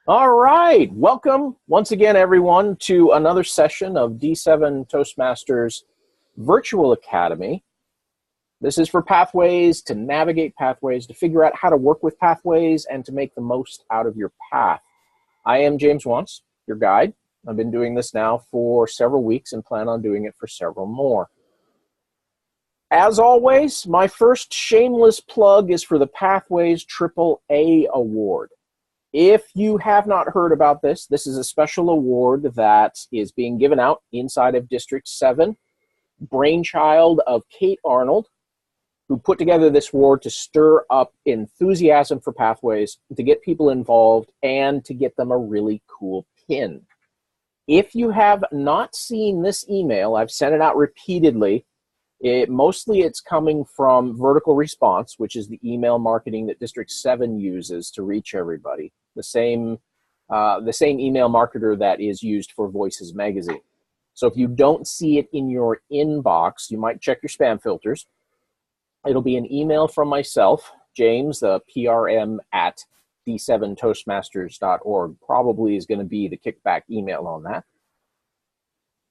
All right, welcome once again, everyone, to another session of D7 Toastmasters Virtual Academy. This is for pathways, to navigate pathways, to figure out how to work with pathways, and to make the most out of your path. I am James Wantz, your guide. I've been doing this now for several weeks and plan on doing it for several more. As always, my first shameless plug is for the Pathways AAA Award. If you have not heard about this, this is a special award that is being given out inside of District 7, brainchild of Kate Arnold, who put together this award to stir up enthusiasm for pathways, to get people involved, and to get them a really cool pin. If you have not seen this email, I've sent it out repeatedly. Mostly it's coming from Vertical Response, which is the email marketing that District 7 uses to reach everybody. The same email marketer that is used for Voices Magazine. So if you don't see it in your inbox, you might check your spam filters. It'll be an email from myself, James, the PRM at d7toastmasters.org. Probably is going to be the kickback email on that.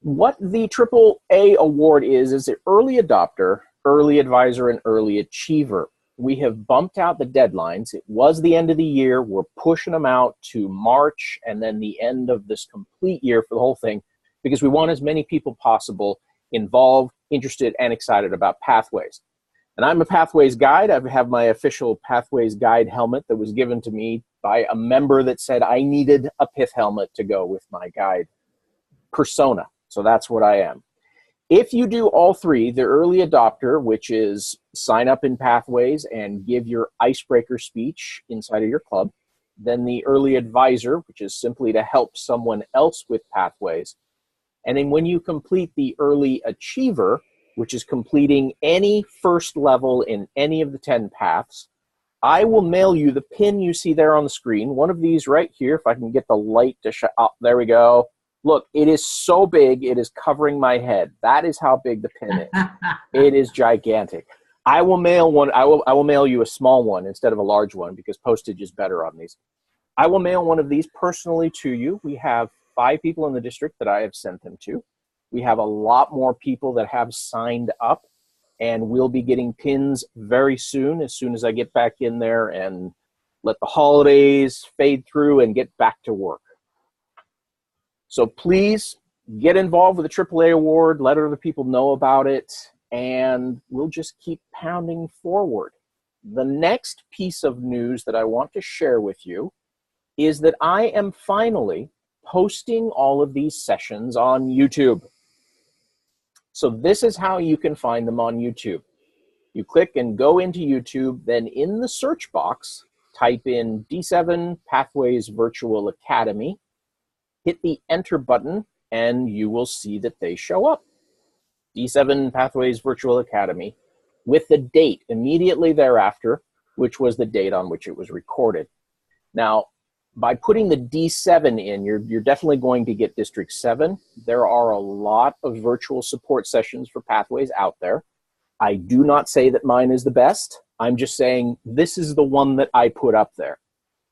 What the AAA award is an early adopter, early advisor, and early achiever. We have bumped out the deadlines. It was the end of the year. We're pushing them out to March and then the end of this complete year for the whole thing, because we want as many people possible involved, interested, and excited about pathways. And I'm a Pathways guide. I have my official Pathways guide helmet that was given to me by a member that said I needed a pith helmet to go with my guide persona. So that's what I am. If you do all three, the early adopter, which is sign up in Pathways and give your icebreaker speech inside of your club, then the early advisor, which is simply to help someone else with Pathways, and then when you complete the early achiever, which is completing any first level in any of the 10 paths, I will mail you the pin you see there on the screen. One of these right here, if I can get the light to shine. Oh, there we go. Look, it is so big, it is covering my head. That is how big the pin is. It is gigantic. I will mail one. I will mail you a small one instead of a large one because postage is better on these. I will mail one of these personally to you. We have 5 people in the district that I have sent them to. We have a lot more people that have signed up, and we'll be getting pins very soon as I get back in there and let the holidays fade through and get back to work. So please get involved with the AAA award, let other people know about it, and we'll just keep pounding forward. The next piece of news that I want to share with you is that I am finally posting all of these sessions on YouTube. So this is how you can find them on YouTube. You click and go into YouTube, then in the search box, type in D7 Pathways Virtual Academy, hit the enter button, and you will see that they show up. D7 Pathways Virtual Academy with the date immediately thereafter, which was the date on which it was recorded. Now, by putting the D7 in, you're definitely going to get District 7. There are a lot of virtual support sessions for Pathways out there. I do not say that mine is the best. I'm just saying this is the one that I put up there.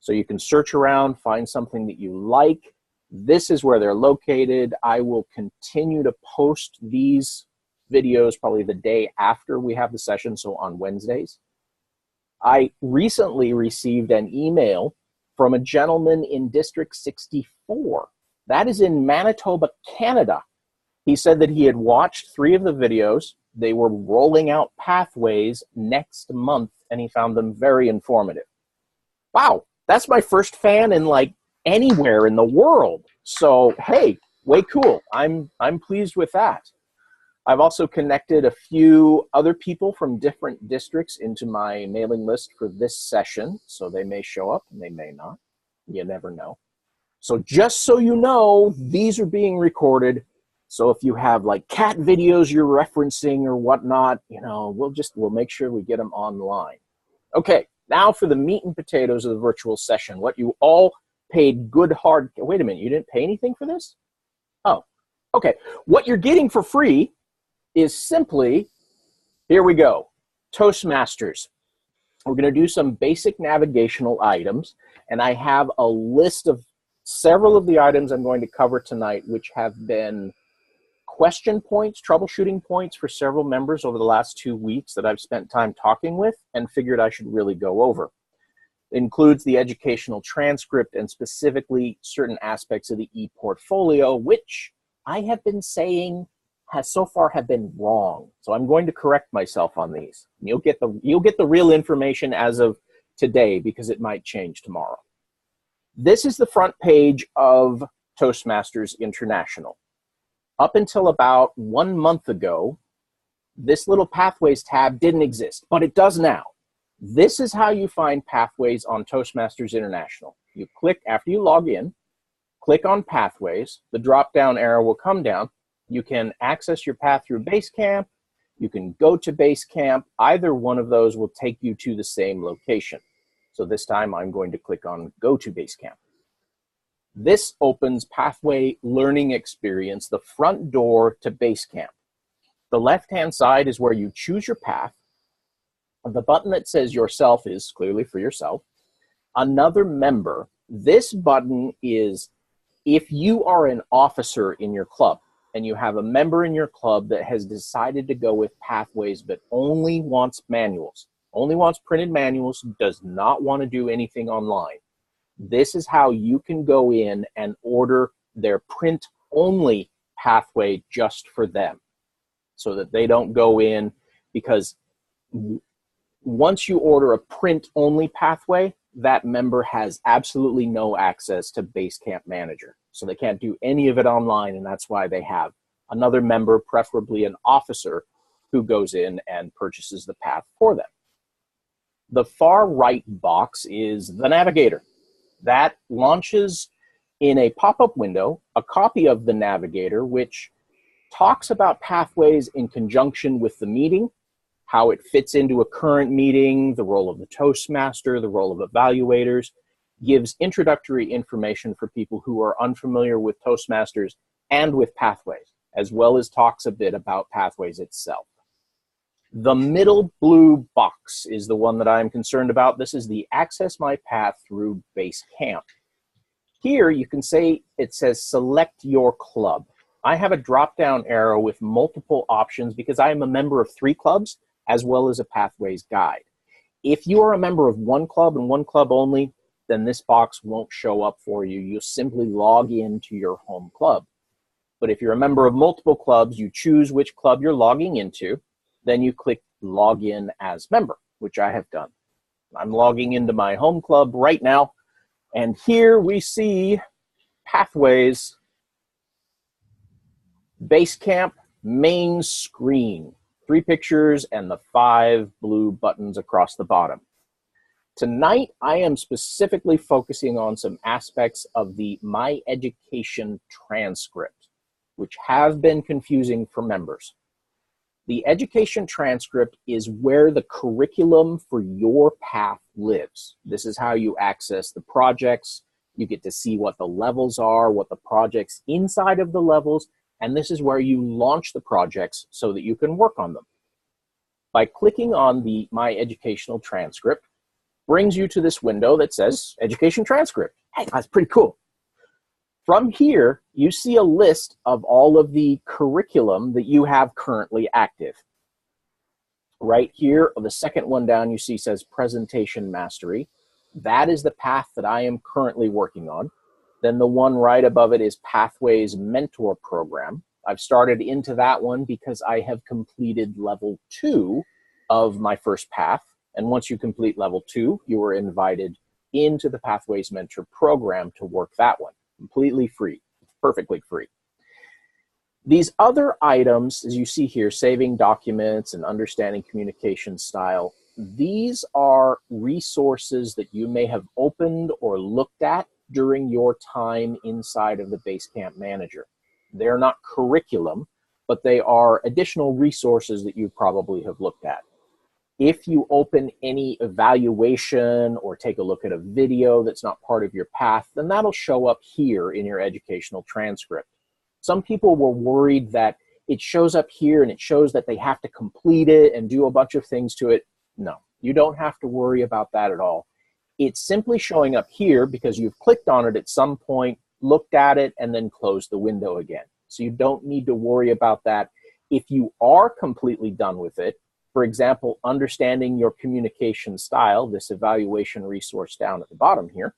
So you can search around, find something that you like. This is where they're located. I will continue to post these videos probably the day after we have the session, so on Wednesdays. I recently received an email from a gentleman in District 64. That is in Manitoba, Canada. He said that he had watched 3 of the videos. They were rolling out Pathways next month, and he found them very informative. Wow, that's my first fan in like anywhere in the world. So, hey, way cool. I'm pleased with that. I've also connected a few other people from different districts into my mailing list for this session, so they may show up and they may not. You never know. So just so you know, these are being recorded. So if you have like cat videos you're referencing or whatnot, you know, we'll make sure we get them online. Okay, now for the meat and potatoes of the virtual session. What you all paid good hard. Wait a minute, you didn't pay anything for this? Oh, okay. What you're getting for free is simply, here we go, Toastmasters. We're going to do some basic navigational items, and I have a list of several of the items I'm going to cover tonight, which have been question points, troubleshooting points for several members over the last 2 weeks that I've spent time talking with and figured I should really go over. It includes the educational transcript and specifically certain aspects of the e-portfolio, which I have been saying so far have been wrong. So I'm going to correct myself on these. You'll get the real information as of today because it might change tomorrow. This is the front page of Toastmasters International. Up until about 1 month ago, this little Pathways tab didn't exist, but it does now. This is how you find Pathways on Toastmasters International. You click, after you log in, click on Pathways, the drop-down arrow will come down. You can access your path through Basecamp, you can go to Basecamp, either one of those will take you to the same location. So this time I'm going to click on Go to Basecamp. This opens Pathway Learning Experience, the front door to Basecamp. The left-hand side is where you choose your path. The button that says Yourself is clearly for yourself. Another member, this button is if you are an officer in your club and you have a member in your club that has decided to go with Pathways but only wants manuals, only wants printed manuals, does not want to do anything online. This is how you can go in and order their print-only pathway just for them so that they don't go in, because once you order a print-only pathway, that member has absolutely no access to Basecamp Manager. So they can't do any of it online, and that's why they have another member, preferably an officer, who goes in and purchases the path for them. The far right box is the Navigator. That launches in a pop-up window a copy of the Navigator, which talks about Pathways in conjunction with the meeting, how it fits into a current meeting, the role of the Toastmaster, the role of evaluators, gives introductory information for people who are unfamiliar with Toastmasters and with Pathways, as well as talks a bit about Pathways itself. The middle blue box is the one that I'm concerned about. This is the Access My Path through Basecamp. Here you can say, it says select your club. I have a drop-down arrow with multiple options because I am a member of 3 clubs as well as a Pathways guide. If you are a member of one club and one club only, then this box won't show up for you. You'll simply log into your home club. But if you're a member of multiple clubs, you choose which club you're logging into, then you click Log In as Member, which I have done. I'm logging into my home club right now, and here we see Pathways, Basecamp, main screen. 3 pictures and the 5 blue buttons across the bottom. Tonight, I am specifically focusing on some aspects of the My Education transcript, which have been confusing for members. The education transcript is where the curriculum for your path lives. This is how you access the projects. You get to see what the levels are, what the projects inside of the levels, and this is where you launch the projects so that you can work on them. By clicking on the My Educational Transcript, brings you to this window that says Education Transcript. Hey, that's pretty cool. From here, you see a list of all of the curriculum that you have currently active. Right here, the second one down, you see says Presentation Mastery. That is the path that I am currently working on. Then the one right above it is Pathways Mentor Program. I've started into that one because I have completed level 2 of my first path. And once you complete level 2, you are invited into the Pathways Mentor Program to work that one. Completely free, perfectly free. These other items, as you see here, saving documents and understanding communication style, these are resources that you may have opened or looked at during your time inside of the Basecamp Manager. They're not curriculum, but they are additional resources that you probably have looked at. If you open any evaluation or take a look at a video that's not part of your path, then that'll show up here in your educational transcript. Some people were worried that it shows up here and it shows that they have to complete it and do a bunch of things to it. No, you don't have to worry about that at all. It's simply showing up here because you've clicked on it at some point, looked at it, and then closed the window again. So you don't need to worry about that. If you are completely done with it, for example, understanding your communication style, this evaluation resource down at the bottom here,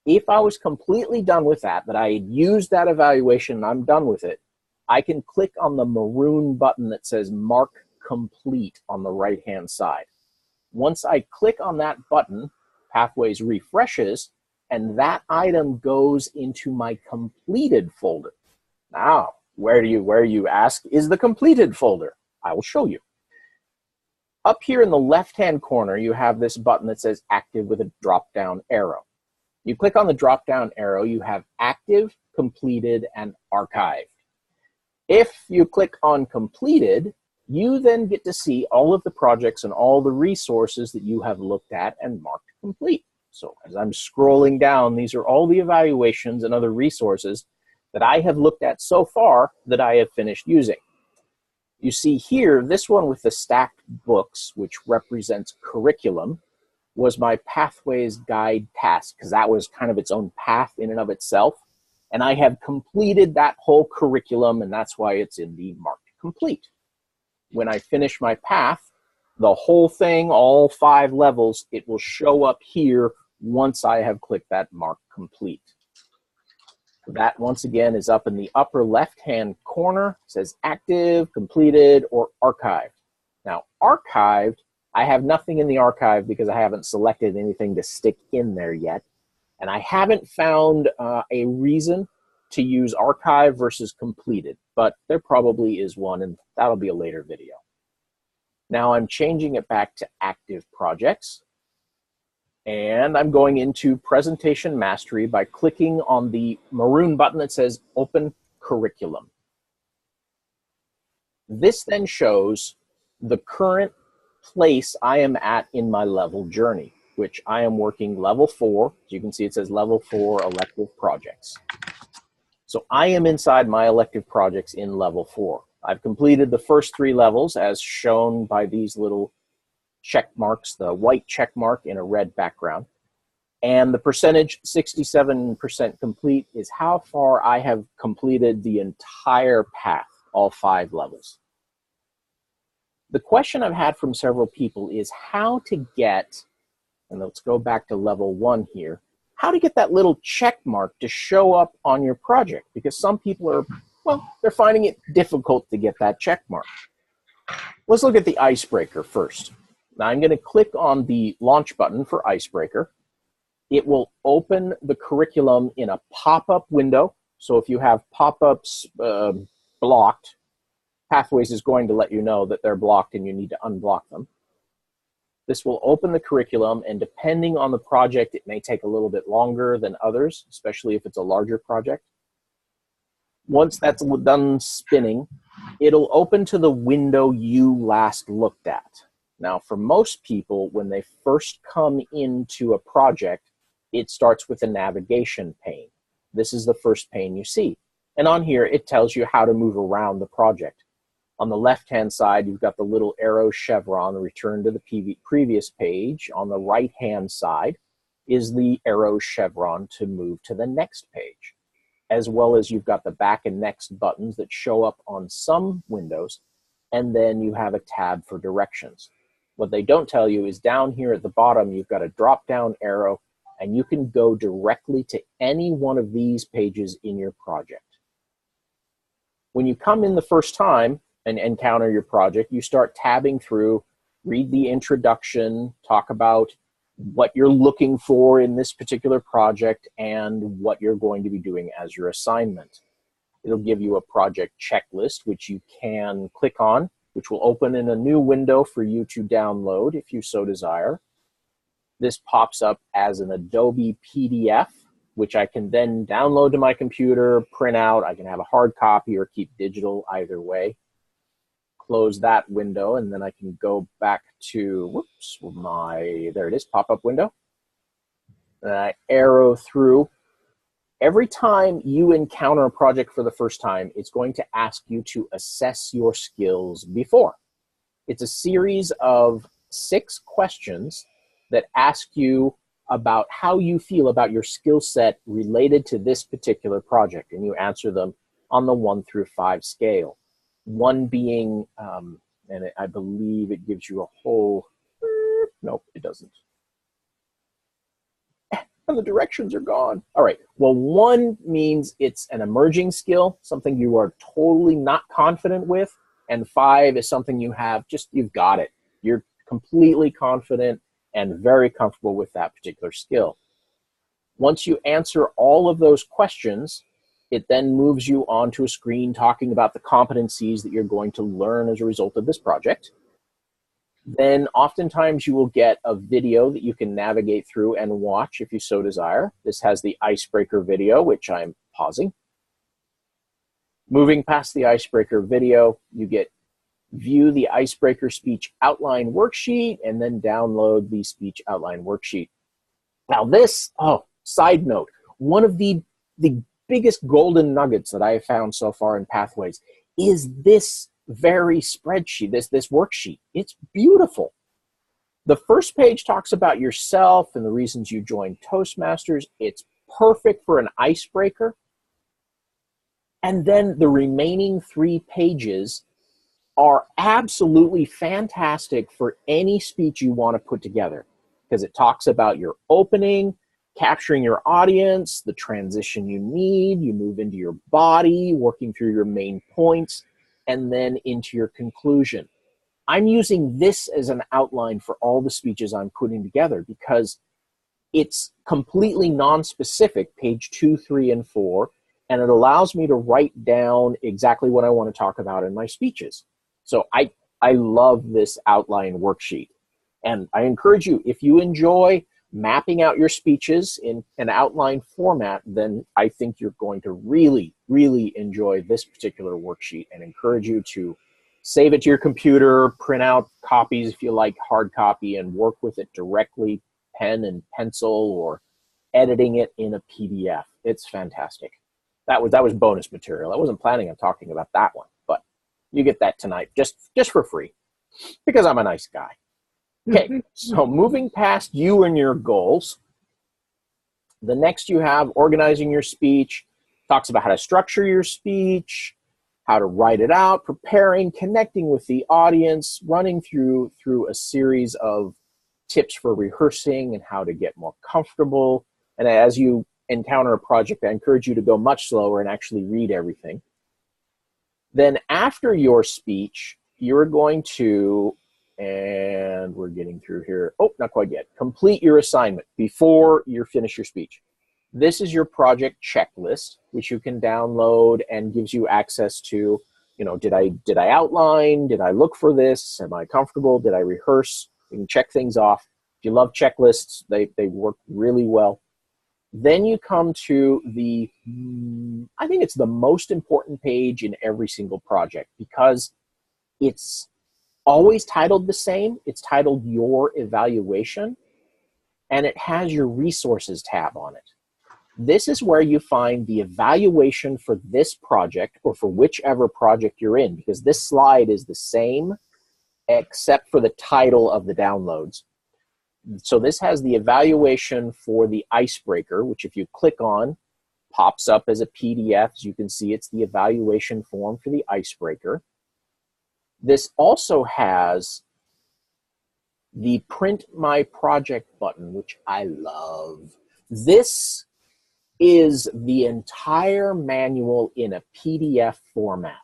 if I was completely done with that I had used that evaluation and I'm done with it, I can click on the maroon button that says Mark Complete on the right-hand side. Once I click on that button, Pathways refreshes, and that item goes into my completed folder. Now, where you ask is the completed folder? I will show you. Up here in the left-hand corner, you have this button that says Active with a drop-down arrow. You click on the drop-down arrow, you have Active, Completed, and Archived. If you click on Completed, you then get to see all of the projects and all the resources that you have looked at and marked complete. So as I'm scrolling down, these are all the evaluations and other resources that I have looked at so far that I have finished using. You see here, this one with the stacked books, which represents curriculum, was my Pathways Guide task, because that was kind of its own path in and of itself. And I have completed that whole curriculum, and that's why it's in the marked complete. When I finish my path, the whole thing, all 5 levels, it will show up here once I have clicked that mark complete. That, once again, is up in the upper left-hand corner. It says Active, Completed, or Archived. Now, Archived, I have nothing in the archive because I haven't selected anything to stick in there yet. And I haven't found a reason to use Archive versus Completed, but there probably is one, and that'll be a later video. Now I'm changing it back to Active Projects, and I'm going into Presentation Mastery by clicking on the maroon button that says Open Curriculum. This then shows the current place I am at in my level journey, which I am working level 4. As you can see, it says level 4 elective projects. So I am inside my elective projects in level 4. I've completed the first 3 levels as shown by these little check marks, the white check mark in a red background. And the percentage, 67% complete, is how far I have completed the entire path, all 5 levels. The question I've had from several people is how to get, and let's go back to level 1 here, how to get that little check mark to show up on your project, because some people are, well, they're finding it difficult to get that check mark. Let's look at the icebreaker first. Now I'm going to click on the launch button for icebreaker. It will open the curriculum in a pop-up window. So if you have pop-ups blocked, Pathways is going to let you know that they're blocked and you need to unblock them. This will open the curriculum, and depending on the project, it may take a little bit longer than others, especially if it's a larger project. Once that's done spinning, it'll open to the window you last looked at. Now, for most people, when they first come into a project, it starts with a navigation pane. This is the first pane you see. And on here, it tells you how to move around the project. On the left-hand side, you've got the little arrow chevron, return to the previous page. On the right-hand side is the arrow chevron to move to the next page, as well as you've got the back and next buttons that show up on some windows, and then you have a tab for directions. What they don't tell you is down here at the bottom, you've got a drop-down arrow, and you can go directly to any one of these pages in your project. When you come in the first time and encounter your project, you start tabbing through, read the introduction, talk about what you're looking for in this particular project and what you're going to be doing as your assignment. It'll give you a project checklist, which you can click on, which will open in a new window for you to download if you so desire. This pops up as an Adobe PDF, which I can then download to my computer, print out. I can have a hard copy or keep digital, either way. Close that window, and then I can go back to, whoops, there it is, pop-up window. And I arrow through. Every time you encounter a project for the first time, it's going to ask you to assess your skills before. It's a series of 6 questions that ask you about how you feel about your skill set related to this particular project, and you answer them on the 1 through 5 scale. 1 being, I believe it gives you a whole, nope, it doesn't. And the directions are gone. All right, well, 1 means it's an emerging skill, something you are totally not confident with, and 5 is something you have, you've got it. You're completely confident and very comfortable with that particular skill. Once you answer all of those questions, it then moves you onto a screen talking about the competencies that you're going to learn as a result of this project. Then oftentimes you will get a video that you can navigate through and watch if you so desire. This has the icebreaker video, which I'm pausing. Moving past the icebreaker video, you get view the icebreaker speech outline worksheet, and then download the speech outline worksheet. Now this, side note, one of the biggest golden nuggets that I have found so far in Pathways is this very spreadsheet, this worksheet. It's beautiful. The first page talks about yourself and the reasons you joined Toastmasters. It's perfect for an icebreaker. And then the remaining 3 pages are absolutely fantastic for any speech you want to put together, because it talks about your opening, capturing your audience, the transition you need, you move into your body, working through your main points, and then into your conclusion. I'm using this as an outline for all the speeches I'm putting together because it's completely non-specific, page 2, 3, and 4, and it allows me to write down exactly what I want to talk about in my speeches. So I love this outline worksheet. And I encourage you, if you enjoy mapping out your speeches in an outline format, then I think you're going to really, really enjoy this particular worksheet, and encourage you to save it to your computer, print out copies if you like hard copy, and work with it directly, pen and pencil, or editing it in a PDF. It's fantastic. That was bonus material. I wasn't planning on talking about that one, but you get that tonight just for free because I'm a nice guy. Okay, so moving past you and your goals, the next you have organizing your speech, talks about how to structure your speech, how to write it out, preparing, connecting with the audience, running through a series of tips for rehearsing and how to get more comfortable. And as you encounter a project, I encourage you to go much slower and actually read everything. Then after your speech, you're going to, and we're getting through here, not quite yet, complete your assignment before you finish your speech. This is your project checklist, which you can download and gives you access to, did I outline? Did I look for this? Am I comfortable? Did I rehearse? You can check things off. If you love checklists, they work really well. Then you come to I think it's the most important page in every single project because it's always titled the same. It's titled Your Evaluation, and it has your Resources tab on it. This is where you find the evaluation for this project or for whichever project you're in, because this slide is the same except for the title of the downloads. So this has the evaluation for the icebreaker, which if you click on, pops up as a PDF. As you can see, it's the evaluation form for the icebreaker. This also has the Print My Project button, which I love. This is the entire manual in a PDF format.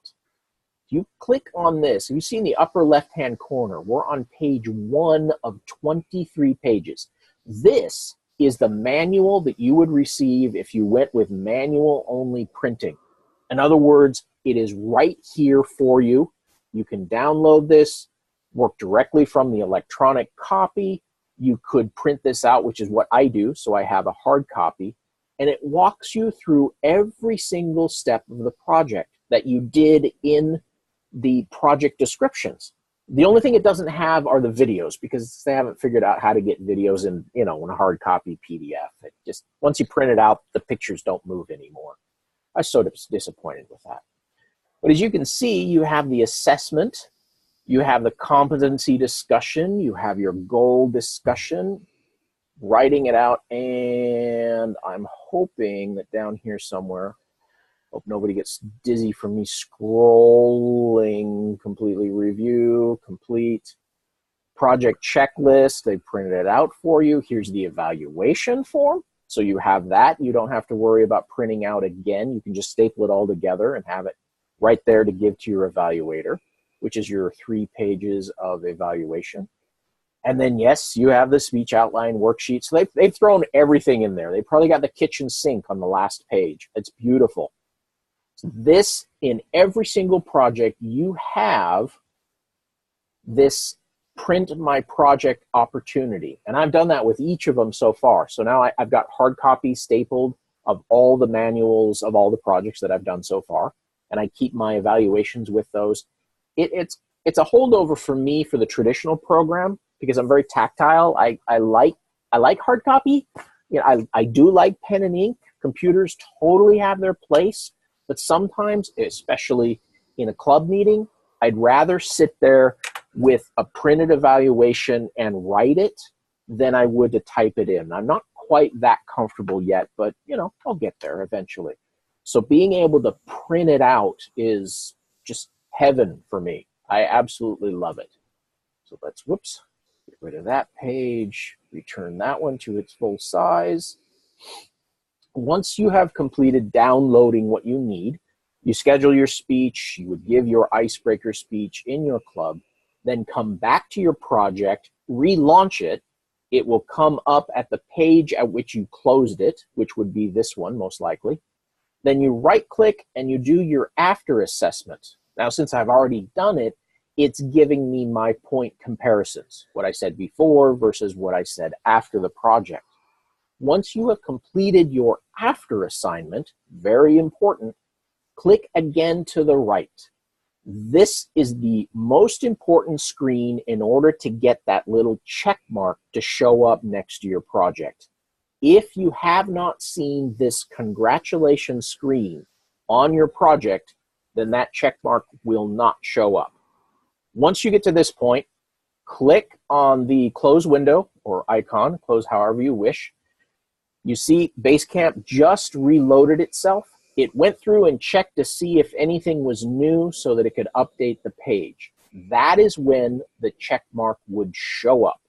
If you click on this, you see in the upper left-hand corner, we're on page 1 of 23 pages. This is the manual that you would receive if you went with manual-only printing. In other words, it is right here for you. You can download this, work directly from the electronic copy. You could print this out, which is what I do, so I have a hard copy. And it walks you through every single step of the project that you did in the project descriptions. The only thing it doesn't have are the videos because they haven't figured out how to get videos in, in a hard copy PDF. It just, once you print it out, the pictures don't move anymore. I was sort of disappointed with that. But as you can see, you have the assessment, you have the competency discussion, you have your goal discussion. writing it out, and I'm hoping that down here somewhere, hope nobody gets dizzy from me scrolling, completely review, complete, project checklist, they printed it out for you. Here's the evaluation form. So you have that. You don't have to worry about printing out again. You can just staple it all together and have it right there to give to your evaluator, which is your 3 pages of evaluation. And then, yes, you have the speech outline worksheet. So they've thrown everything in there. They probably got the kitchen sink on the last page. It's beautiful. So this, in every single project, you have this print my project opportunity. And I've done that with each of them so far. So now I've got hard copies stapled of all the manuals of all the projects that I've done so far. And I keep my evaluations with those. It's a holdover for me for the traditional program because I'm very tactile. I like hard copy. You know, I do like pen and ink. Computers totally have their place. But sometimes, especially in a club meeting, I'd rather sit there with a printed evaluation and write it than I would to type it in. I'm not quite that comfortable yet, but you know, I'll get there eventually. So being able to print it out is just heaven for me. I absolutely love it. So let's, whoops, get rid of that page, return that one to its full size. Once you have completed downloading what you need, you schedule your speech, you would give your icebreaker speech in your club, then come back to your project, relaunch it. It will come up at the page at which you closed it, which would be this one most likely. Then you right-click and you do your after assessment. Now, since I've already done it, it's giving me my point comparisons, what I said before versus what I said after the project. Once you have completed your after assignment, very important, click again to the right. This is the most important screen in order to get that little check mark to show up next to your project. If you have not seen this congratulations screen on your project, then that check mark will not show up. Once you get to this point, click on the close window or icon, close however you wish. You see Basecamp just reloaded itself. It went through and checked to see if anything was new so that it could update the page. That is when the check mark would show up.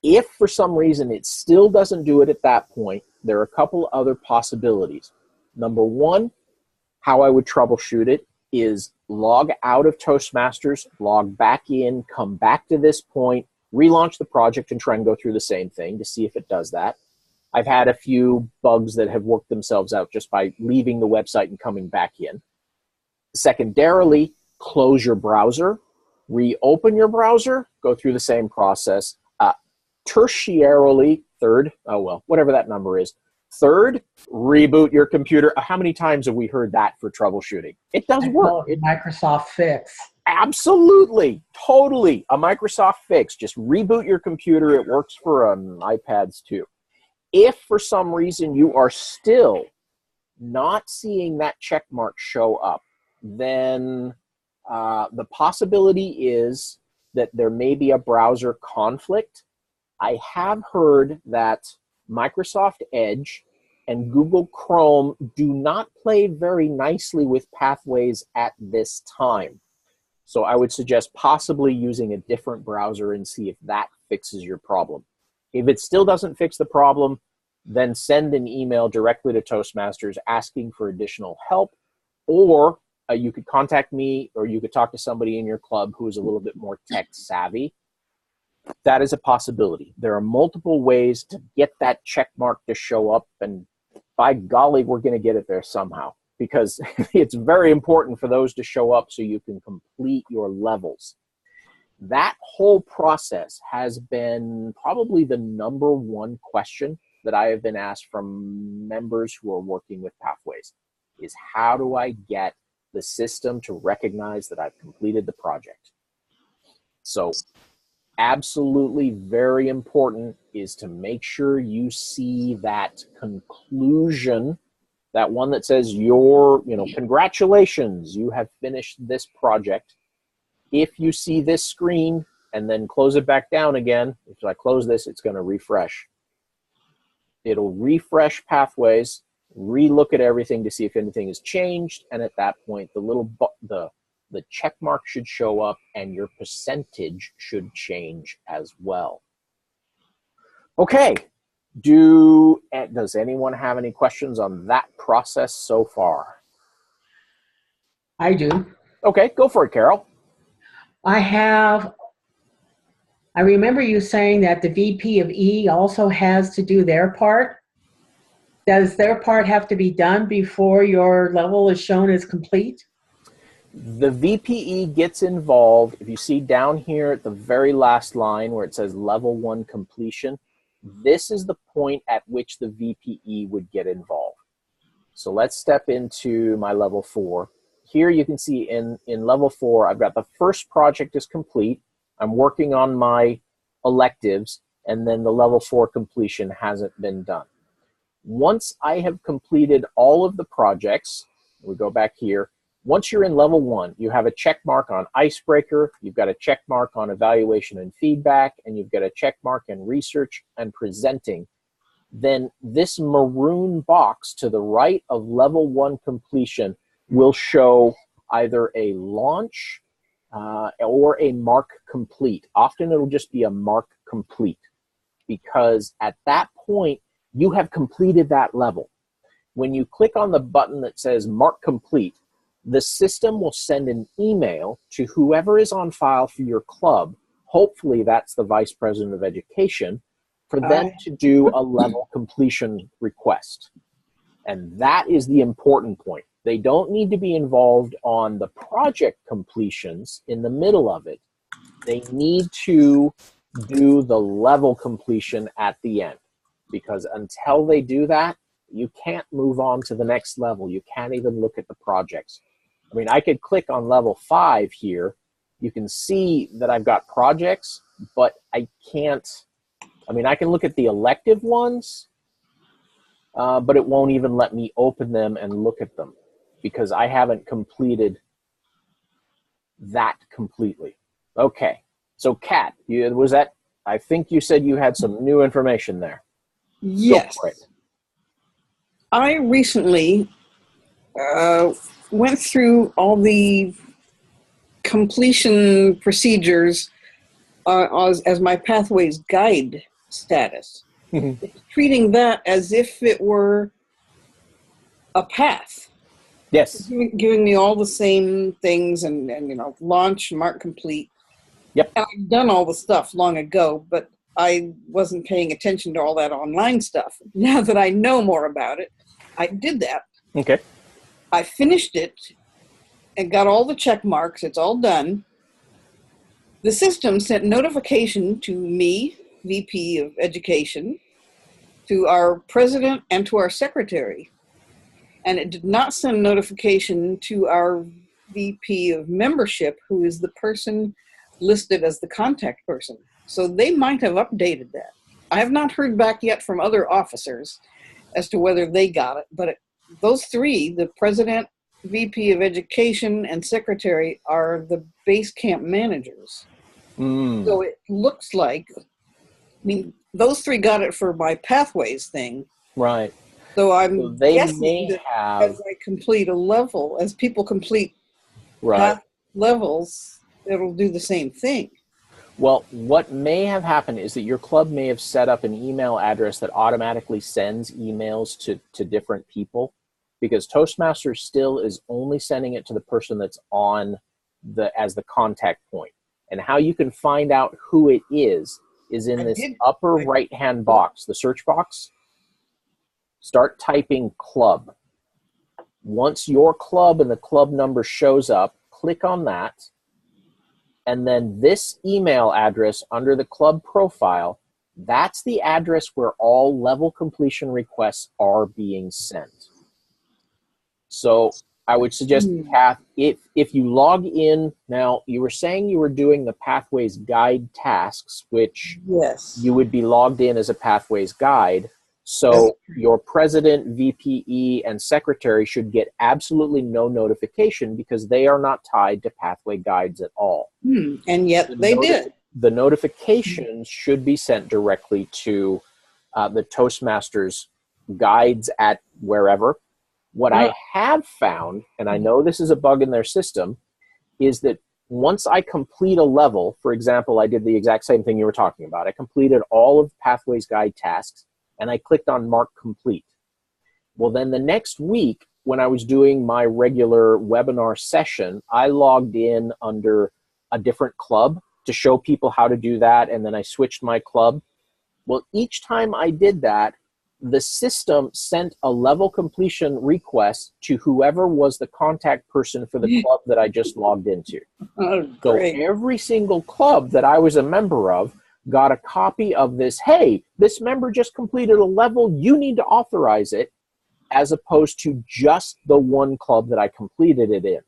If for some reason it still doesn't do it at that point, there are a couple other possibilities. Number one, how I would troubleshoot it is log out of Toastmasters, log back in, come back to this point, relaunch the project and try and go through the same thing to see if it does that. I've had a few bugs that have worked themselves out just by leaving the website and coming back in. Secondarily, close your browser, reopen your browser, go through the same process. Tertiarily, third, oh well, whatever that number is, third, reboot your computer. How many times have we heard that for troubleshooting? It does work. Microsoft fix. Absolutely, totally, a Microsoft fix. Just reboot your computer. It works for iPads too. If for some reason you are still not seeing that check mark show up, then the possibility is that there may be a browser conflict. I have heard that Microsoft Edge and Google Chrome do not play very nicely with pathways at this time. So I would suggest possibly using a different browser and see if that fixes your problem. If it still doesn't fix the problem, then send an email directly to Toastmasters asking for additional help, or you could contact me, or you could talk to somebody in your club who is a little bit more tech savvy. That is a possibility. There are multiple ways to get that check mark to show up, and by golly, we're going to get it there somehow, because it's very important for those to show up so you can complete your levels. That whole process has been probably the #1 question that I have been asked from members who are working with Pathways, is how do I get the system to recognize that I've completed the project? So absolutely very important is to make sure you see that conclusion, that one that says congratulations, you have finished this project. If you see this screen, and then close it back down again. If I close this, it's going to refresh. It'll refresh pathways, re-look at everything to see if anything has changed, and at that point, the check mark should show up, and your percentage should change as well. Okay. Does anyone have any questions on that process so far? I do. Okay, go for it, Carol. I remember you saying that the VP of E also has to do their part. Does their part have to be done before your level is shown as complete? The VPE gets involved. If you see down here at the very last line where it says level 1 completion, this is the point at which the VPE would get involved. So let's step into my level 4. Here you can see in level 4, I've got the first project is complete. I'm working on my electives, and then the level 4 completion hasn't been done. Once I have completed all of the projects, we go back here. Once you're in level 1, you have a check mark on icebreaker, you've got a check mark on evaluation and feedback, and you've got a check mark in research and presenting. Then this maroon box to the right of level 1 completion will show either a launch or a mark complete. Often it'll just be a mark complete, because at that point, you have completed that level. When you click on the button that says mark complete, the system will send an email to whoever is on file for your club. Hopefully that's the Vice President of Education, for them to do a level completion request. And that is the important point. They don't need to be involved on the project completions in the middle of it. They need to do the level completion at the end, because until they do that, you can't move on to the next level. You can't even look at the projects. I mean, I could click on level 5 here. You can see that I've got projects, but I can't. I mean, I can look at the elective ones, but it won't even let me open them and look at them because I haven't completed that completely. Okay, so Kat, I think you said you had some new information there. Yes. Go for it. I recently went through all the completion procedures as my Pathways Guide status. Treating that as if it were a path. Yes. Giving me all the same things and launch, mark complete. Yep. And I've done all the stuff long ago, but I wasn't paying attention to all that online stuff. Now that I know more about it, I did that. Okay. I finished it and got all the check marks. It's all done. The system sent notification to me, VP of Education, to our president and to our secretary. And it did not send notification to our VP of Membership, who is the person listed as the contact person. So they might have updated that. I have not heard back yet from other officers as to whether they got it, but those three, the president, VP of Education, and secretary, are the base camp managers. So it looks like, those three got it for my Pathways thing. Right. So I'm they guessing may that have, as I complete a level, as people complete right, levels, it'll do the same thing. Well, what may have happened is that your club may have set up an email address that automatically sends emails to different people, because Toastmasters still is only sending it to the person that's on as the contact point. And how you can find out who it is in this upper right-hand box, the search box. Start typing club. Once your club and the club number shows up, click on that. And then this email address under the club profile, that's the address where all level completion requests are being sent. So I would suggest, Kath, if you log in, now you were saying you were doing the Pathways Guide tasks, which yes, you would be logged in as a Pathways Guide. So your president, VPE, and secretary should get absolutely no notification because they are not tied to Pathway Guides at all. And yet they did. The notifications should be sent directly to the Toastmasters guides at wherever. What I have found, and I know this is a bug in their system, is that once I complete a level, for example, I did the exact same thing you were talking about. I completed all of Pathways Guide tasks, and I clicked on Mark Complete. Well, then the next week, when I was doing my regular webinar session, I logged in under a different club to show people how to do that, and then I switched my club. Well, each time I did that, the system sent a level completion request to whoever was the contact person for the club that I just logged into. Oh, So great. every single club that I was a member of got a copy of this, hey, this member just completed a level, you need to authorize it, as opposed to just the one club that I completed it in.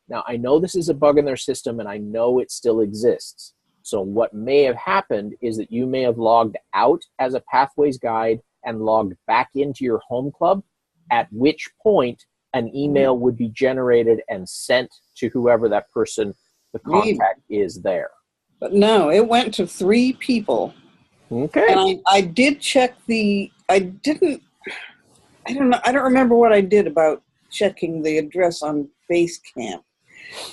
Now, I know this is a bug in their system, and I know it still exists. So what may have happened is that you may have logged out as a Pathways Guide and logged back into your home club, at which point an email would be generated and sent to whoever that person, the contact, is there. But no, it went to 3 people. Okay. And I did check I don't remember what I did about checking the address on Basecamp.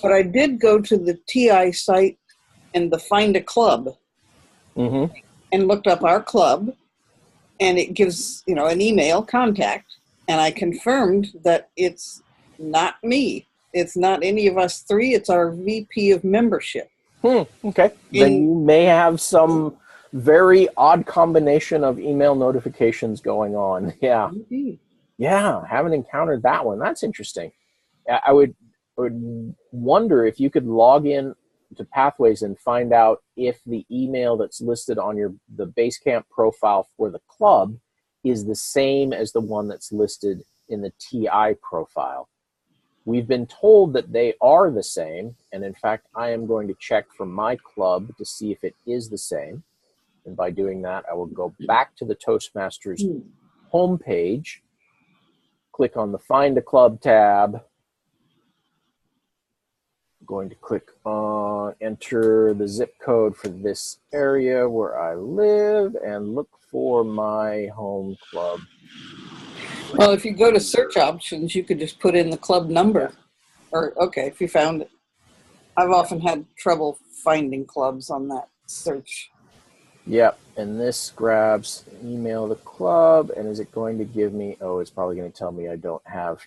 But I did go to the TI site and the Find a Club and looked up our club, and it gives, an email contact, and I confirmed that it's not me. It's not any of us 3. It's our VP of membership. Okay. Then you may have some very odd combination of email notifications going on. Yeah. Indeed. Yeah, haven't encountered that one. That's interesting. I would wonder if you could log in to Pathways and find out if the email that's listed on the Basecamp profile for the club is the same as the one that's listed in the TI profile. We've been told that they are the same, and in fact, I am going to check for my club to see if it is the same. And by doing that, I will go back to the Toastmasters homepage, click on the Find a Club tab, going to click on enter the zip code for this area where I live and look for my home club. Well, if you go to search options, you could just put in the club number. Or, okay, if you found it. I've often had trouble finding clubs on that search. Yep, and this grabs email the club, and is it going to give me, it's probably going to tell me I don't have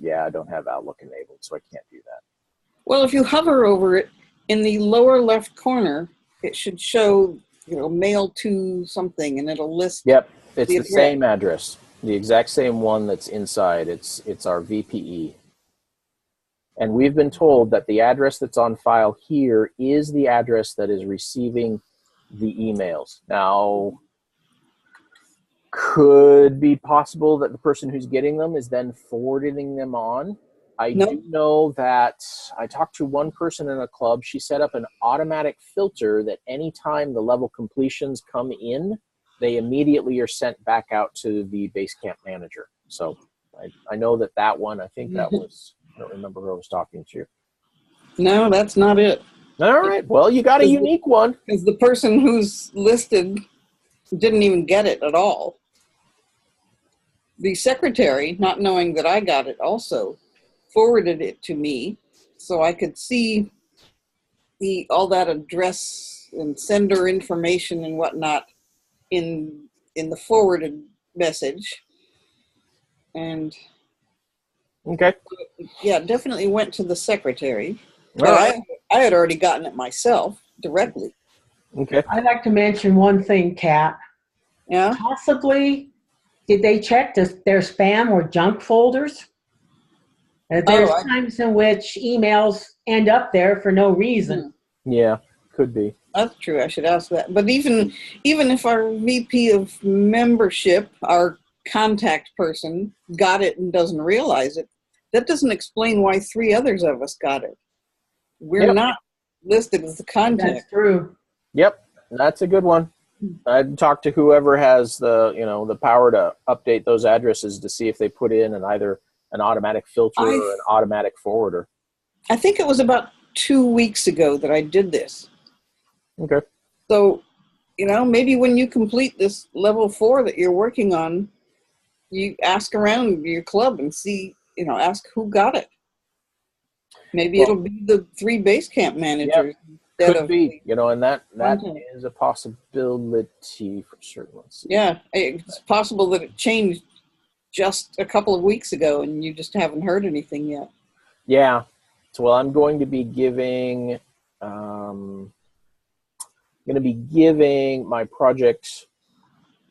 Outlook enabled, so I can't do that. Well, if you hover over it, in the lower left corner, it should show, mail to something, and it'll list. Yep, it's the same address, the exact same one that's inside. It's our VPE. And we've been told that the address that's on file here is the address that is receiving the emails. Now, could be possible that the person who's getting them is then forwarding them on. I do know that I talked to one person in a club. She set up an automatic filter that anytime the level completions come in, they immediately are sent back out to the Basecamp manager. So I know that one, I think that was, I don't remember who I was talking to. No, that's not it. All right. Well, you got a unique one. Because the person who's listed didn't even get it at all. The secretary, not knowing that I got it also, forwarded it to me so I could see all that address and sender information and whatnot in the forwarded message. And okay, yeah, definitely went to the secretary. All right. I had already gotten it myself directly. Okay. I'd like to mention one thing, Kat. Yeah. Possibly, did they check their spam or junk folders? There's times in which emails end up there for no reason. Yeah, could be. That's true. I should ask that. But even if our VP of membership, our contact person, got it and doesn't realize it, that doesn't explain why 3 others of us got it. We're not listed as the contact. That's true. Yep, that's a good one. I'd talk to whoever has the power to update those addresses to see if they put in either an automatic filter or an automatic forwarder. I think it was about 2 weeks ago that I did this. Okay. So, maybe when you complete this level 4 that you're working on, you ask around your club and see, ask who got it. Maybe it'll be the 3 base camp managers instead could of be, and that content. is a possibility for certain. Let's see. Yeah, it's possible that it changed just a couple of weeks ago and you just haven't heard anything yet. Yeah. So, well, I'm going to be giving my project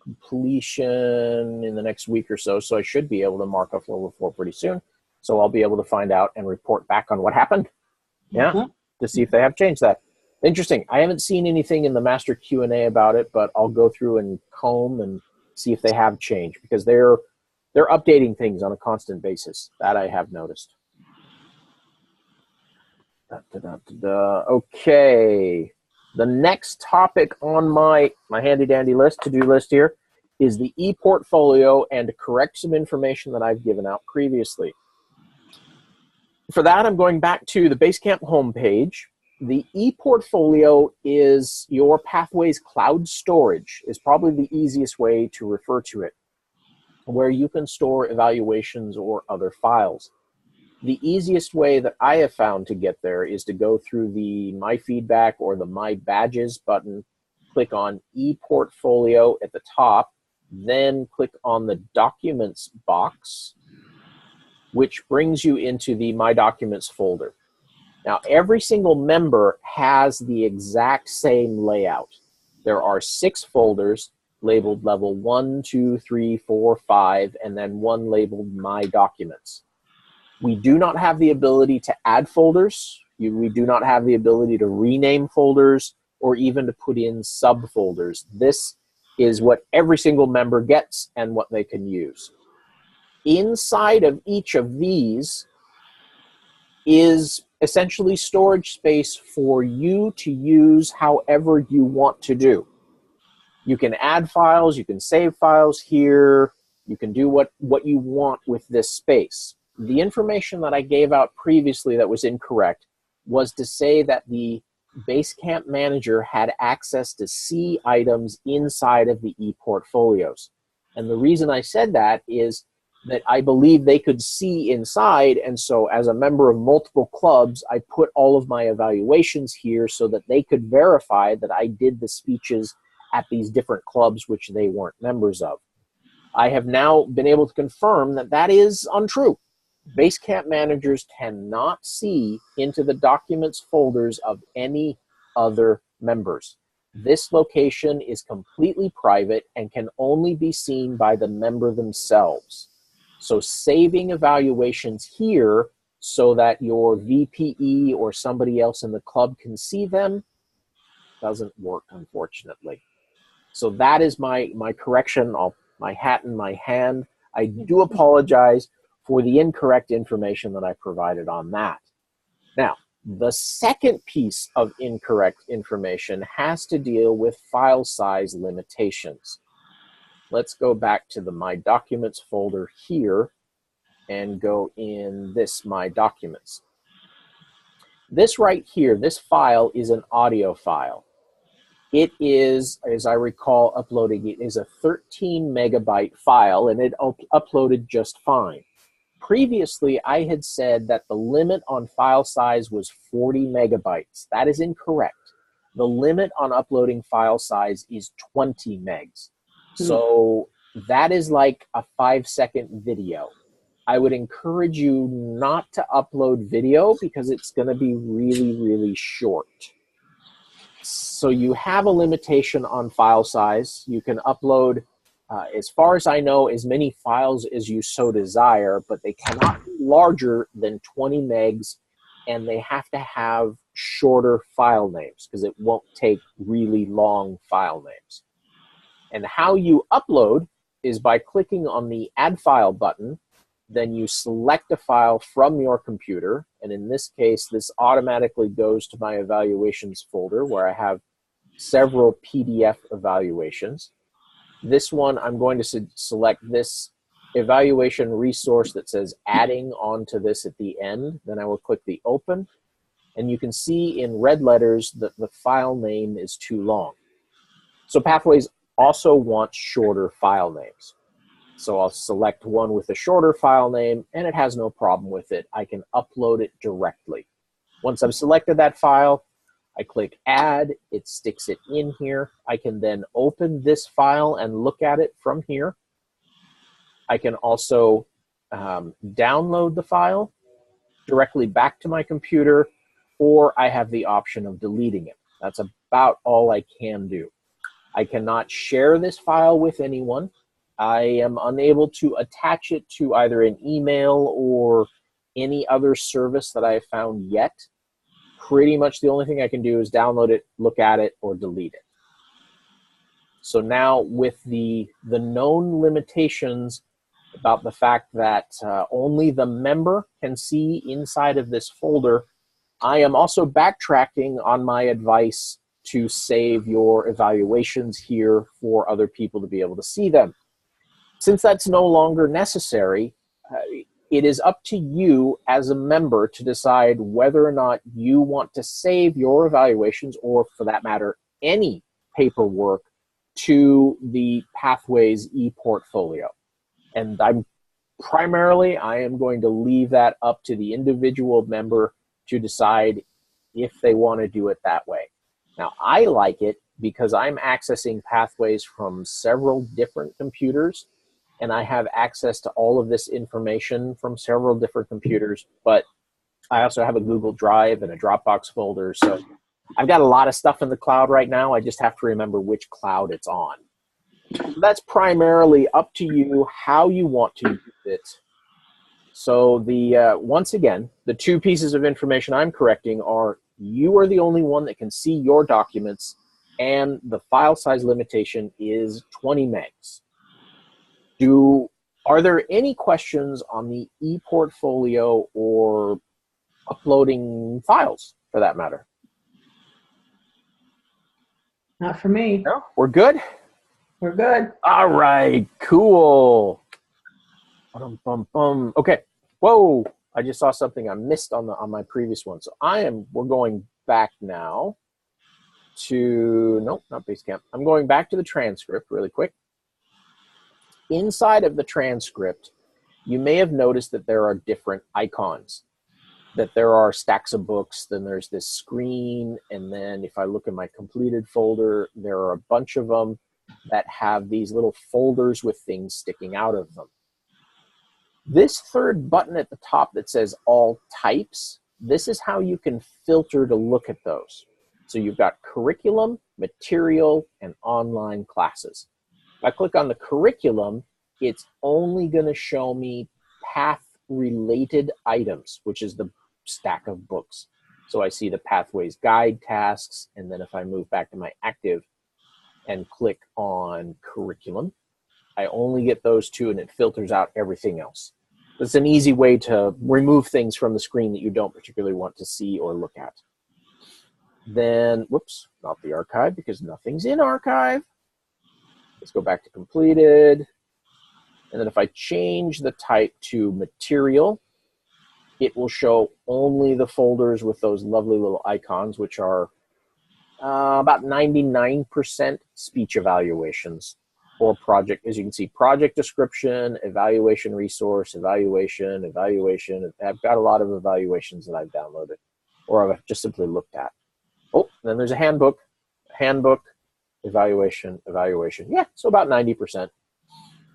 completion in the next week or so. So I should be able to mark off level 4 pretty soon. So I'll be able to find out and report back on what happened. Yeah, to see if they have changed that. Interesting. I haven't seen anything in the master Q&A about it, but I'll go through and comb and see if they have changed, because they're updating things on a constant basis. That I have noticed. Okay. The next topic on my handy dandy list, to-do list here, is the e-portfolio, and to correct some information that I've given out previously. For that, I'm going back to the Basecamp homepage. The e-portfolio is your Pathways cloud storage, is probably the easiest way to refer to it, where you can store evaluations or other files. The easiest way that I have found to get there is to go through the My Feedback or the My Badges button, click on ePortfolio at the top, then click on the Documents box, which brings you into the My Documents folder. Now, every single member has the exact same layout. There are 6 folders labeled level 1, 2, 3, 4, 5, and then one labeled My Documents. We do not have the ability to add folders. We do not have the ability to rename folders or even to put in subfolders. This is what every single member gets and what they can use. Inside of each of these is essentially storage space for you to use however you want to do. You can add files, you can save files here, you can do what you want with this space. The information that I gave out previously that was incorrect was to say that the Basecamp manager had access to see items inside of the e-portfolios. And the reason I said that is that I believe they could see inside, and so as a member of multiple clubs, I put all of my evaluations here so that they could verify that I did the speeches at these different clubs which they weren't members of. I have now been able to confirm that that is untrue. Basecamp managers cannot see into the documents folders of any other members. This location is completely private and can only be seen by the member themselves. So saving evaluations here so that your VPE or somebody else in the club can see them doesn't work, unfortunately. So that is my correction. My hat in my hand. I do apologize for the incorrect information that I provided on that. Now, the second piece of incorrect information has to deal with file size limitations. Let's go back to the My Documents folder here and go in this My Documents. This right here, this file is an audio file. It is, as I recall uploading it, is a 13 megabyte file, and it uploaded just fine. Previously, I had said that the limit on file size was 40 megabytes. That is incorrect. The limit on uploading file size is 20 megs. So that is like a 5-second video. I would encourage you not to upload video because it's going to be really, really short. So you have a limitation on file size. You can upload, as far as I know, as many files as you so desire, but they cannot be larger than 20 megs, and they have to have shorter file names because it won't take really long file names. And how you upload is by clicking on the Add File button. Then you select a file from your computer, and in this case, this automatically goes to my evaluations folder where I have several PDF evaluations. This one, I'm going to select this evaluation resource that says adding onto this at the end. Then I will click the open, and you can see in red letters that the file name is too long. So Pathways also wants shorter file names. So I'll select one with a shorter file name, and it has no problem with it. I can upload it directly. Once I've selected that file, I click Add. It sticks it in here. I can then open this file and look at it from here. I can also download the file directly back to my computer, or I have the option of deleting it. That's about all I can do. I cannot share this file with anyone. I am unable to attach it to either an email or any other service that I have found yet. Pretty much the only thing I can do is download it, look at it, or delete it. So now with the known limitations about the fact that only the member can see inside of this folder, I am also backtracking on my advice to save your evaluations here for other people to be able to see them. Since that's no longer necessary, it is up to you as a member to decide whether or not you want to save your evaluations, or for that matter, any paperwork, to the Pathways ePortfolio. And I am going to leave that up to the individual member to decide if they want to do it that way. Now, I like it because I'm accessing Pathways from several different computers, and I have access to all of this information from several different computers, but I also have a Google Drive and a Dropbox folder, so I've got a lot of stuff in the cloud right now. I just have to remember which cloud it's on. So that's primarily up to you how you want to use it. So once again, the two pieces of information I'm correcting are: you are the only one that can see your documents, and the file size limitation is 20 megs. Are there any questions on the ePortfolio or uploading files, for that matter? Not for me. No, we're good? We're good. All right, cool. Okay. Whoa, I just saw something I missed on my previous one. So we're going back now to, nope, not Basecamp. I'm going back to the transcript really quick. Inside of the transcript, you may have noticed that there are different icons, that there are stacks of books, then there's this screen, and then if I look in my completed folder, there are a bunch of them that have these little folders with things sticking out of them. This third button at the top that says All Types, this is how you can filter to look at those. So you've got curriculum, material, and online classes. If I click on the curriculum, it's only going to show me path-related items, which is the stack of books. So I see the Pathways guide tasks, and then if I move back to my active and click on curriculum, I only get those two, and it filters out everything else. It's an easy way to remove things from the screen that you don't particularly want to see or look at. Then, whoops, not the archive, because nothing's in archive. Let's go back to completed. And then if I change the type to material, it will show only the folders with those lovely little icons, which are about 99% speech evaluations or project. As you can see, project description, evaluation resource, evaluation. I've got a lot of evaluations that I've downloaded or I've just simply looked at. Oh, and then there's a handbook, evaluation. Yeah, so about 90%.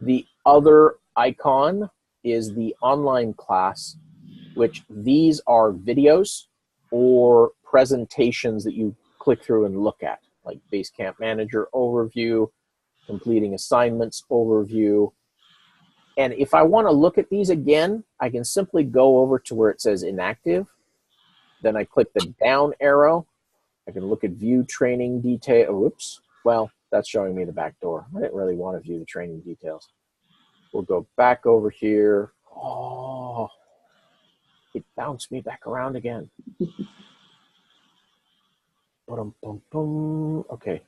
The other icon is the online class, which these are videos or presentations that you click through and look at, like Basecamp Manager overview, completing assignments overview. And if I want to look at these again, I can simply go over to where it says inactive. Then I click the down arrow. I can look at view training detail. Oops. Well, that's showing me the back door. I didn't really want to view the training details. We'll go back over here. Oh, it bounced me back around again. Okay.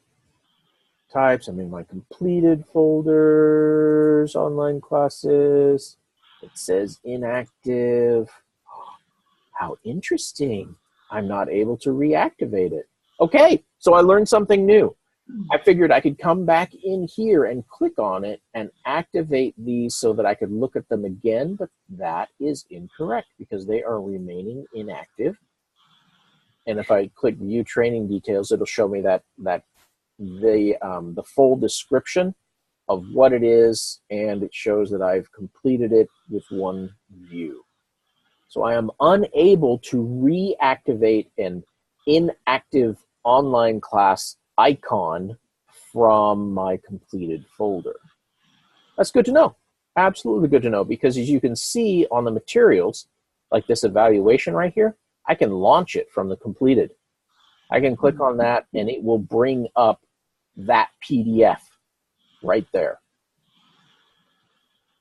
Types. I'm in my completed folders, online classes. It says inactive. How interesting. I'm not able to reactivate it. Okay, so I learned something new. I figured I could come back in here and click on it and activate these so that I could look at them again, but that is incorrect because they are remaining inactive. And if I click View Training Details, it'll show me that the full description of what it is, and it shows that I've completed it with one view. So I am unable to reactivate an inactive online class icon from my completed folder. That's good to know. Absolutely good to know, because as you can see on the materials, like this evaluation right here, I can launch it from the completed. I can click on that and it will bring up that PDF right there.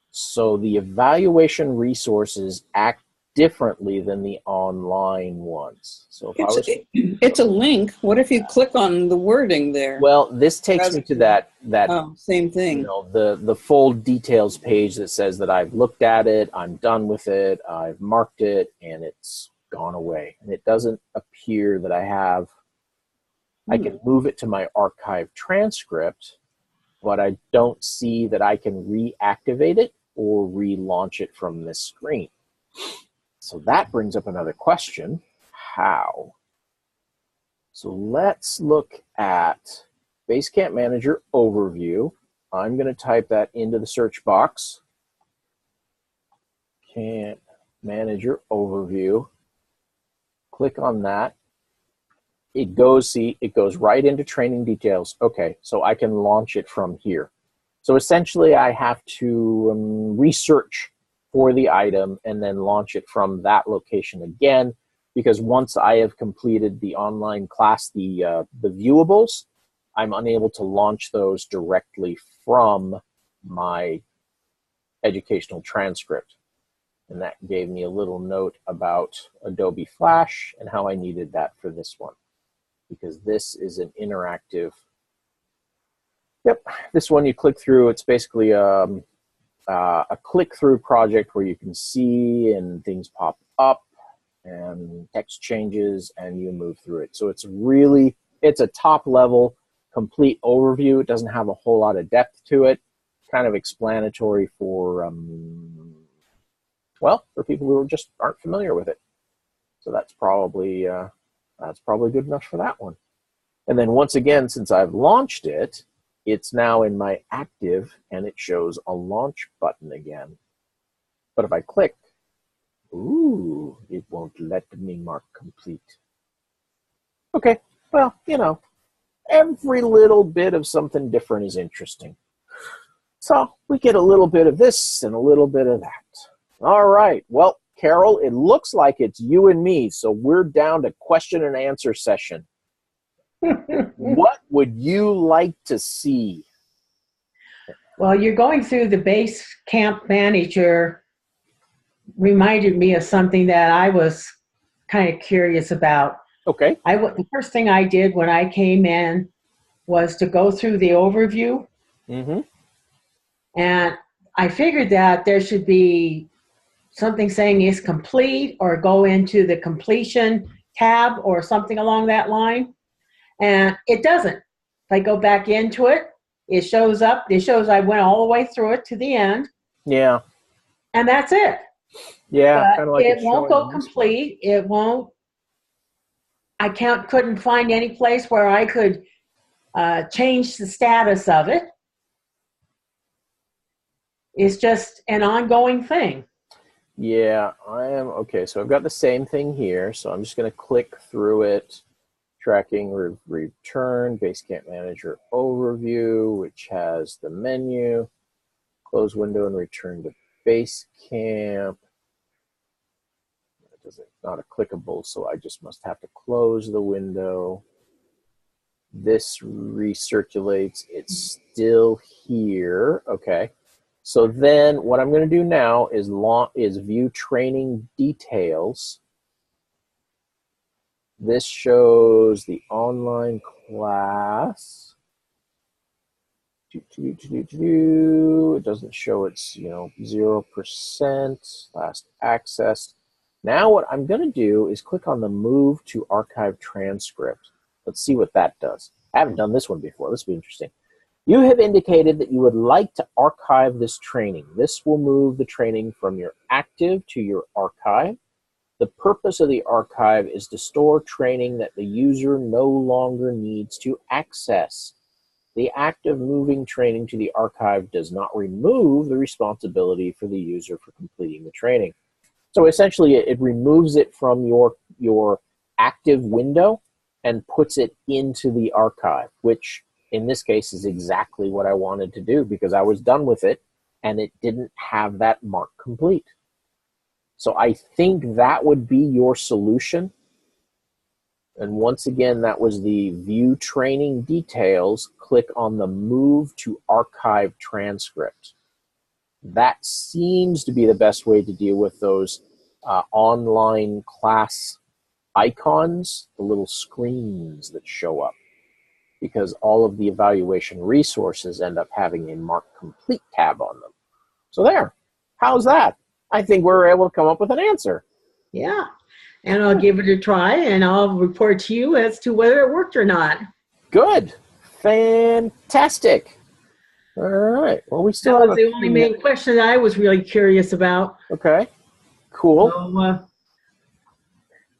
So the evaluation resources act differently than the online ones. So if it's a link. What if you click on the wording there? Well, this takes me to that same thing. You know, the full details page that says that I've looked at it, I'm done with it, I've marked it, and it's gone away. And it doesn't appear that I have. I can move it to my archive transcript, but I don't see that I can reactivate it or relaunch it from this screen. So that brings up another question. How? So let's look at Basecamp Manager Overview. I'm going to type that into the search box. Camp Manager Overview. Click on that. It goes right into training details. Okay, so I can launch it from here. So essentially I have to research for the item and then launch it from that location again, because once I have completed the online class, the viewables, I'm unable to launch those directly from my educational transcript. And that gave me a little note about Adobe Flash and how I needed that for this one, because this is an interactive. Yep, this one you click through, it's basically a click-through project where you can see and things pop up and text changes and you move through it. So it's a top-level complete overview. It doesn't have a whole lot of depth to it. Kind of explanatory for, well, for people who just aren't familiar with it. So that's probably good enough for that one. And then once again, since I've launched it, it's now in my active and it shows a launch button again. But if I click, ooh, it won't let me mark complete. Okay, well, you know, every little bit of something different is interesting. So we get a little bit of this and a little bit of that. All right, well, Carol, it looks like it's you and me, so we're down to question and answer session. What would you like to see? Well, you're going through the Basecamp Manager reminded me of something that I was kind of curious about. Okay. The first thing I did when I came in was to go through the overview. Mm-hmm. And I figured that there should be something saying is complete, or go into the completion tab or something along that line. And it doesn't. If I go back into it, it shows up. It shows I went all the way through it to the end. Yeah. And that's it. Yeah, But kind of like it won't go complete. It won't. I couldn't find any place where I could change the status of it. It's just an ongoing thing. Yeah, I am. Okay, so I've got the same thing here. So I'm just going to click through it. Tracking, return, Basecamp Manager Overview, which has the menu. Close window and return to Basecamp. It's not a clickable, so I just must have to close the window. This recirculates. It's still here. Okay. So then what I'm going to do now is view training details. This shows the online class. It doesn't show it's 0% last access. Now what I'm going to do is click on the Move to Archive Transcript. Let's see what that does. I haven't done this one before. This will be interesting. You have indicated that you would like to archive this training. This will move the training from your active to your archive. The purpose of the archive is to store training that the user no longer needs to access. The act of moving training to the archive does not remove the responsibility for the user for completing the training. So essentially, it removes it from your active window and puts it into the archive, which in this case is exactly what I wanted to do because I was done with it and it didn't have that mark complete. So I think that would be your solution. And once again, that was the view training details. Click on the move to archive transcript. That seems to be the best way to deal with those online class icons, the little screens that show up, because all of the evaluation resources end up having a mark complete tab on them. So there, how's that? I think we're able to come up with an answer. Yeah, and I'll give it a try, and I'll report to you as to whether it worked or not. Good. Fantastic. All right. Well, we still That have was the only main question that I was really curious about. Okay. Cool. So,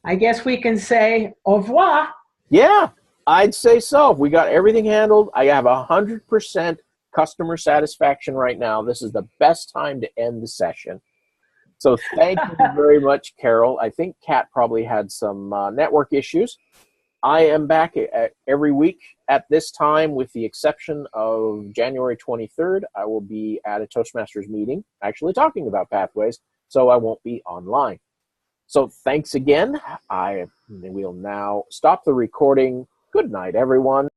I guess we can say au revoir. Yeah, I'd say so. We got everything handled. I have 100% customer satisfaction right now. This is the best time to end the session. So thank you very much, Carol. I think Kat probably had some network issues. I am back every week at this time with the exception of January 23rd. I will be at a Toastmasters meeting actually talking about pathways, so I won't be online. So thanks again. We'll now stop the recording. Good night, everyone.